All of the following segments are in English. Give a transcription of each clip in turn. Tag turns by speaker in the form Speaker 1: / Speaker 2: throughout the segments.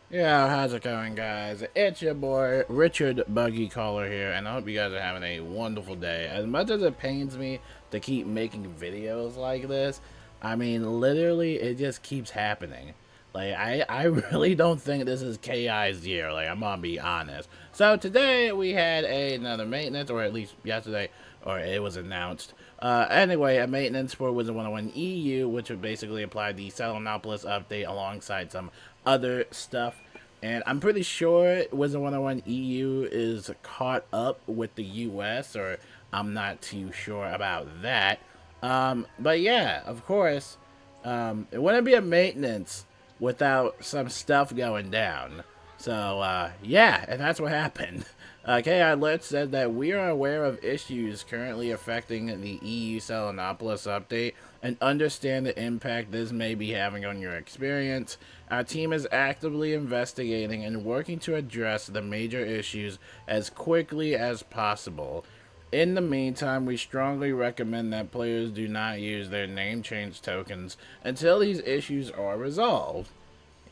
Speaker 1: Yeah, how's it going, guys? It's your boy, Richard Buggy Caller here, and I hope you guys are having a wonderful day. As much as it pains me to keep making videos like this, I mean, literally, it just keeps happening. Like, I really don't think this is KI's year, like, I'm gonna be honest. So, today, we had another maintenance, or at least yesterday, or it was announced. Anyway, a maintenance for Wizard101 EU, which would basically apply the Selenopolis update alongside some other stuff. And I'm pretty sure Wizard101 EU is caught up with the US, or I'm not too sure about that. But yeah, of course, it wouldn't be a maintenance without some stuff going down. So, yeah, and that's what happened. KI Alert said that we are aware of issues currently affecting the EU Selenopolis update and understand the impact this may be having on your experience. Our team is actively investigating and working to address the major issues as quickly as possible. In the meantime, we strongly recommend that players do not use their name change tokens until these issues are resolved.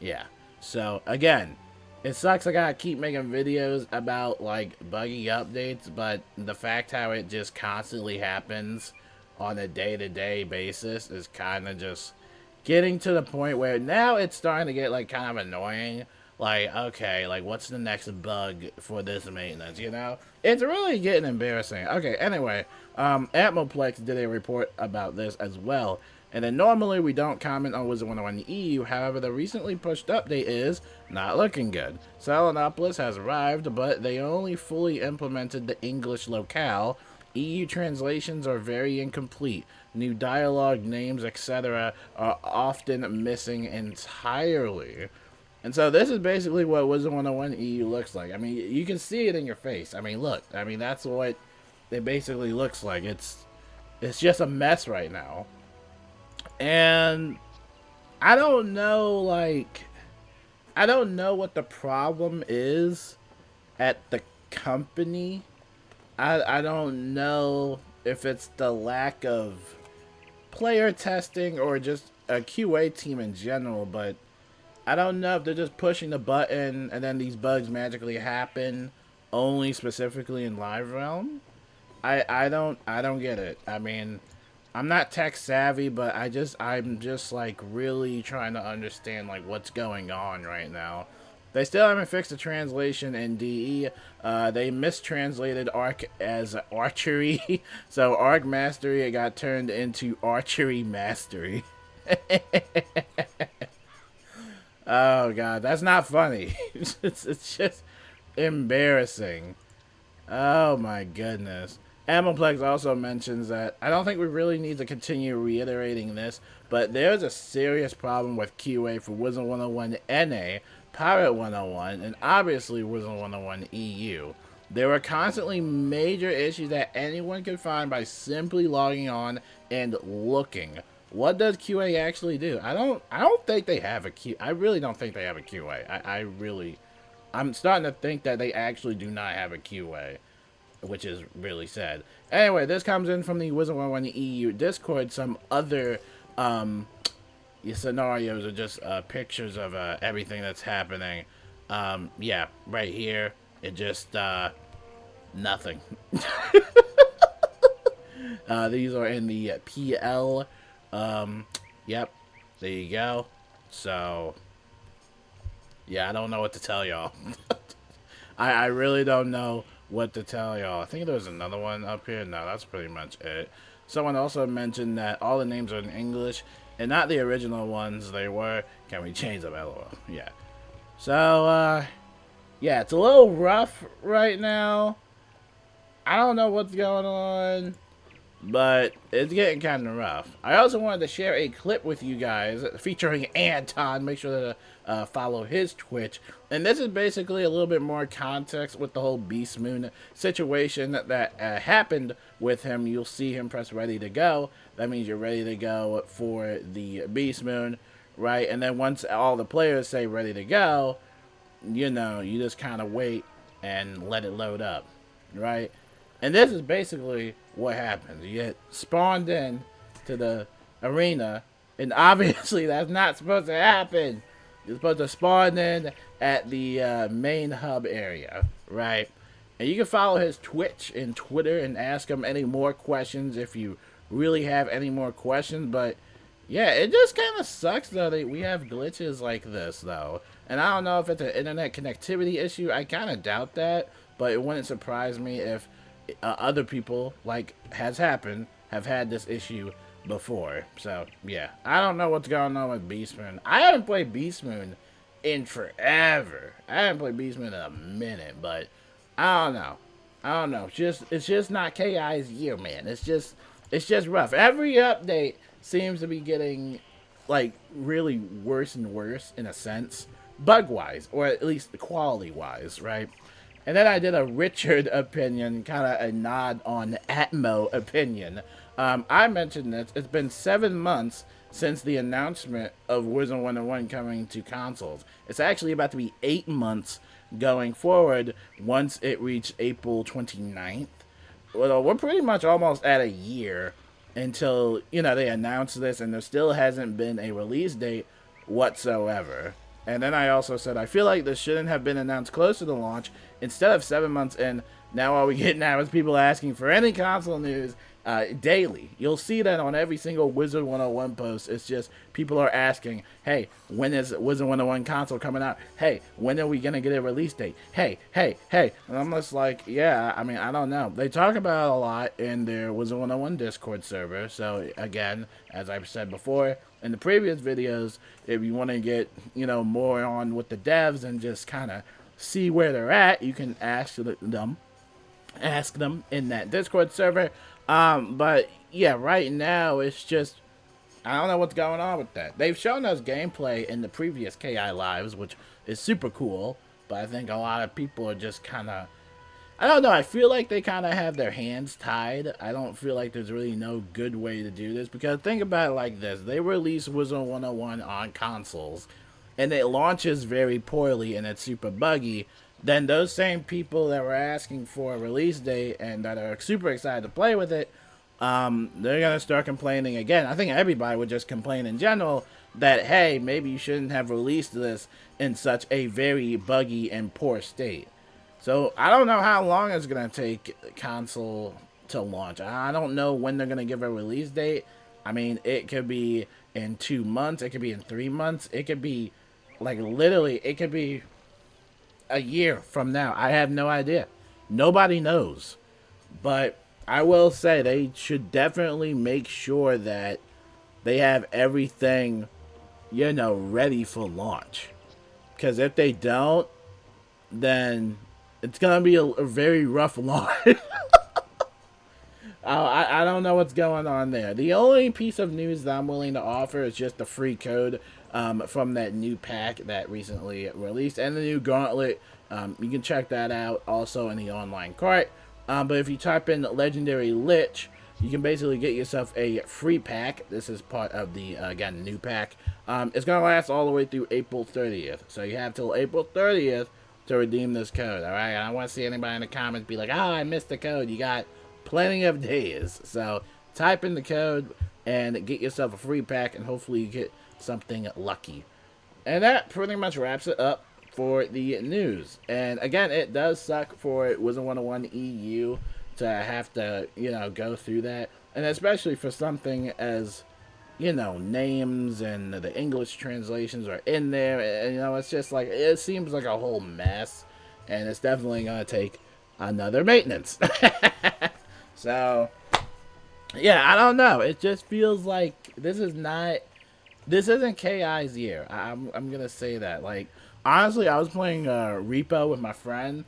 Speaker 1: Yeah. So, again, it sucks I gotta keep making videos about, like, buggy updates, but the fact how it just constantly happens on a day-to-day basis is kind of just getting to the point where now it's starting to get, like, kind of annoying. Like, okay, like, what's the next bug for this maintenance, you know? It's really getting embarrassing. Okay, anyway, Atmoplex did a report about this as well. And then normally we don't comment on Wizard101 EU, however, the recently pushed update is not looking good. Selenopolis has arrived, but they only fully implemented the English locale. EU translations are very incomplete. New dialogue, names, etc. are often missing entirely. And so this is basically what Wizard101 EU looks like. I mean, you can see it in your face. I mean, look. I mean, that's what it basically looks like. It's just a mess right now. And I don't know, like, I don't know what the problem is at the company. I don't know if it's the lack of player testing or just a QA team in general, but I don't know if they're just pushing the button and then these bugs magically happen only specifically in Live Realm. I don't get it. I mean, I'm not tech savvy, but I'm just like really trying to understand like what's going on right now. They still haven't fixed the translation in DE. They mistranslated Arc as archery, so Arc Mastery it got turned into Archery Mastery. Oh god, that's not funny. It's just embarrassing. Oh my goodness. Amoplex also mentions that I don't think we really need to continue reiterating this, but there's a serious problem with QA for Wizard 101 NA, Pirate 101, and obviously Wizard 101 EU. There are constantly major issues that anyone can find by simply logging on and looking. What does QA actually do? I don't think they have a Q. I really don't think they have a QA. I'm starting to think that they actually do not have a QA, which is really sad. Anyway, this comes in from the Wizard101 EU Discord. Some other scenarios are just pictures of everything that's happening. Yeah, right here, it just nothing. These are in the PL. Yep, there you go. So, yeah, I don't know what to tell y'all. I really don't know what to tell y'all. I think there's another one up here. No, that's pretty much it. Someone also mentioned that all the names are in English and not the original ones they were. Can we change them? LOL. Yeah. So, yeah, it's a little rough right now. I don't know what's going on, but it's getting kind of rough. I also wanted to share a clip with you guys featuring Anton. Make sure to follow his Twitch. And this is basically a little bit more context with the whole Beast Moon situation that happened with him. You'll see him press ready to go. That means you're ready to go for the Beast Moon, right? And then once all the players say ready to go, you know, you just kind of wait and let it load up, right? And this is basically what happens. You get spawned in to the arena, and obviously that's not supposed to happen. You're supposed to spawn in at the main hub area, right? And you can follow his Twitch and Twitter and ask him any more questions if you really have any more questions. But yeah, it just kind of sucks though that we have glitches like this though. And I don't know if it's an internet connectivity issue. I kind of doubt that, but it wouldn't surprise me if other people, like has happened, have had this issue before. So yeah, I don't know what's going on with Beast Moon. I haven't played Beast Moon in forever. I haven't played Beast Moon in a minute, but I don't know. I don't know. It's just not KI's year, man. It's just rough. Every update seems to be getting like really worse and worse in a sense, bug wise, or at least quality wise, right? And then I did a Richard opinion, kind of a nod on Atmo opinion. I mentioned this. It's been 7 months since the announcement of Wizard101 coming to consoles. It's actually about to be 8 months going forward once it reached April 29th. Well, we're pretty much almost at a year until, they announce this, and there still hasn't been a release date whatsoever. And then I also said, I feel like this shouldn't have been announced close to the launch. Instead of 7 months in, now all we get now is people asking for any console news daily. You'll see that on every single Wizard101 post. It's just people are asking, hey, when is Wizard101 console coming out? Hey, when are we going to get a release date? Hey. And I'm just like, yeah, I mean, I don't know. They talk about it a lot in their Wizard101 Discord server. So, again, as I've said before in the previous videos, if you want to get, more on with the devs and just kind of see where they're at, you can ask them in that Discord server. But yeah, right now it's just, I don't know what's going on with that. They've shown us gameplay in the previous KI lives, which is super cool, but I think a lot of people are just kind of, I don't know, I feel like they kind of have their hands tied. I don't feel like there's really no good way to do this, because think about it like this. They release Wizard101 on consoles, and it launches very poorly and it's super buggy. Then those same people that were asking for a release date and that are super excited to play with it, they're going to start complaining again. I think everybody would just complain in general that, hey, maybe you shouldn't have released this in such a very buggy and poor state. So I don't know how long it's going to take console to launch. I don't know when they're going to give a release date. I mean, it could be in 2 months. It could be in 3 months. It could be, like, literally, it could be a year from now. I have no idea. Nobody knows. But I will say they should definitely make sure that they have everything, ready for launch. Because if they don't, then it's going to be a very rough launch. I don't know what's going on there. The only piece of news that I'm willing to offer is just the free code from that new pack that recently released, and the new gauntlet. You can check that out also in the online cart. But if you type in Legendary Lich, you can basically get yourself a free pack. This is part of the, again, new pack. It's going to last all the way through April 30th. So you have till April 30th to redeem this code, alright? I don't want to see anybody in the comments be like, oh, I missed the code. You got plenty of days. So type in the code and get yourself a free pack, and hopefully you get something lucky. And that pretty much wraps it up for the news. And again, it does suck for Wizard101 EU to have to, go through that. And especially for something as, names and the English translations are in there. And, it's just like, it seems like a whole mess. And it's definitely going to take another maintenance. So, yeah, I don't know. It just feels like this isn't KI's year. I'm going to say that. Like, honestly, I was playing Repo with my friend,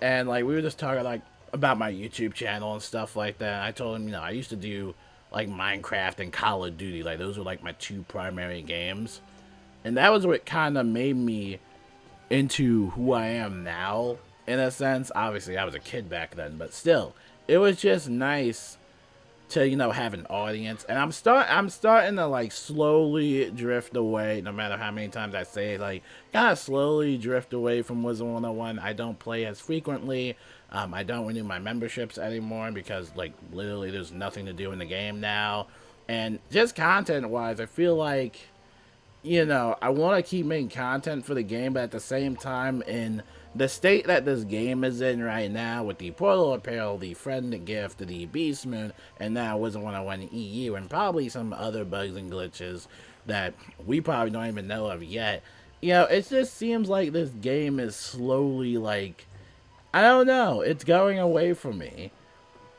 Speaker 1: and like we were just talking like about my YouTube channel and stuff like that. And I told him, I used to do like Minecraft and Call of Duty. Like those were like my 2 primary games, and that was what kind of made me into who I am now. In a sense, obviously I was a kid back then, but still, it was just nice to have an audience. And I'm starting to like slowly drift away, no matter how many times I say it, like kind of slowly drift away from Wizard101. I don't play as frequently. I don't renew my memberships anymore because like literally there's nothing to do in the game now. And just content wise, I feel like you know, I want to keep making content for the game, but at the same time, in the state that this game is in right now, with the Portal Apparel, the Friend Gift, the Beast Moon, and now Wizard101 EU, and probably some other bugs and glitches that we probably don't even know of yet, you know, it just seems like this game is slowly, like, I don't know, it's going away from me.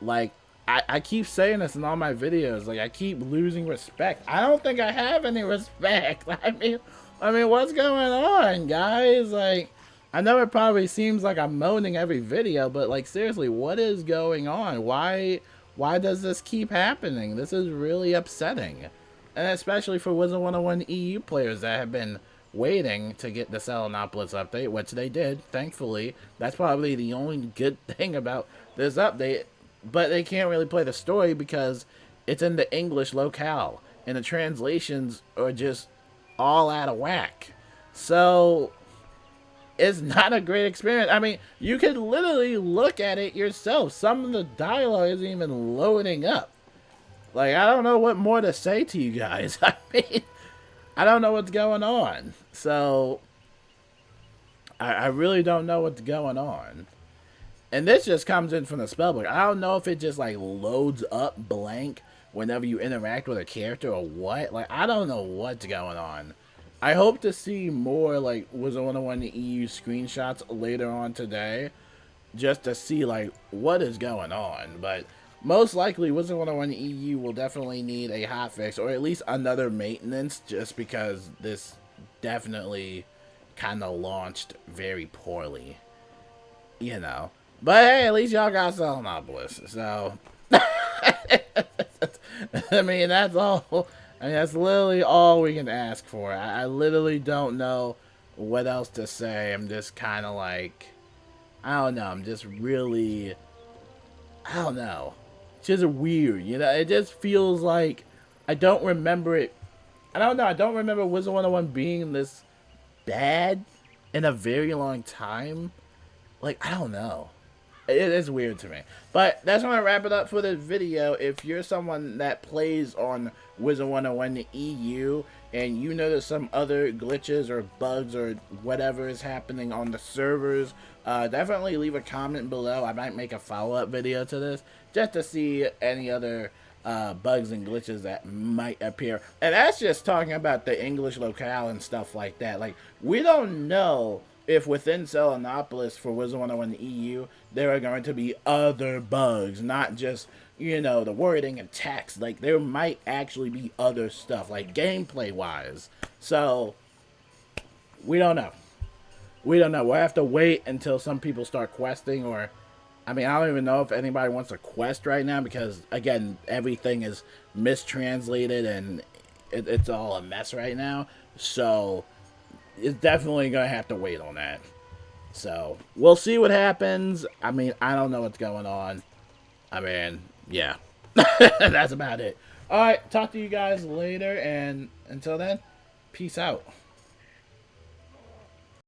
Speaker 1: Like, I keep saying this in all my videos. Like, I keep losing respect. I don't think I have any respect. I mean, what's going on, guys? Like, I know it probably seems like I'm moaning every video, but like, seriously, what is going on? Why does this keep happening? This is really upsetting, and especially for Wizard101 EU players that have been waiting to get the Selenopolis update, which they did, thankfully. That's probably the only good thing about this update. But they can't really play the story because it's in the English locale, and the translations are just all out of whack. So it's not a great experience. I mean, you can literally look at it yourself. Some of the dialogue isn't even loading up. Like, I don't know what more to say to you guys. I mean, I don't know what's going on. So I really don't know what's going on. And this just comes in from the spellbook. I don't know if it just like loads up blank whenever you interact with a character or what. Like, I don't know what's going on. I hope to see more like Wizard101 EU screenshots later on today, just to see like what is going on. But most likely Wizard101 EU will definitely need a hotfix, or at least another maintenance, just because this definitely kind of launched very poorly, you know. But hey, at least y'all got Selenopolis, so I mean, that's all. I mean, that's literally all we can ask for. I literally don't know what else to say. I'm just kind of like, I don't know. I'm just really, I don't know. It's just weird, you know. It just feels like I don't remember it. I don't know. I don't remember Wizard101 being this bad in a very long time. Like, I don't know. It is weird to me. But that's going to wrap it up for this video. If you're someone that plays on Wizard101 EU and you notice some other glitches or bugs or whatever is happening on the servers, definitely leave a comment below. I might make a follow-up video to this just to see any other bugs and glitches that might appear. And that's just talking about the English locale and stuff like that. Like, we don't know if within Selenopolis for Wizard101 EU, there are going to be other bugs, not just, you know, the wording and text. Like, there might actually be other stuff, like gameplay-wise. So, we don't know. We don't know. We'll have to wait until some people start questing, or, I mean, I don't even know if anybody wants to quest right now, because, again, everything is mistranslated, and it's all a mess right now. So it's definitely going to have to wait on that. So, we'll see what happens. I mean, I don't know what's going on. I mean, yeah. That's about it. Alright, talk to you guys later, and until then, peace out.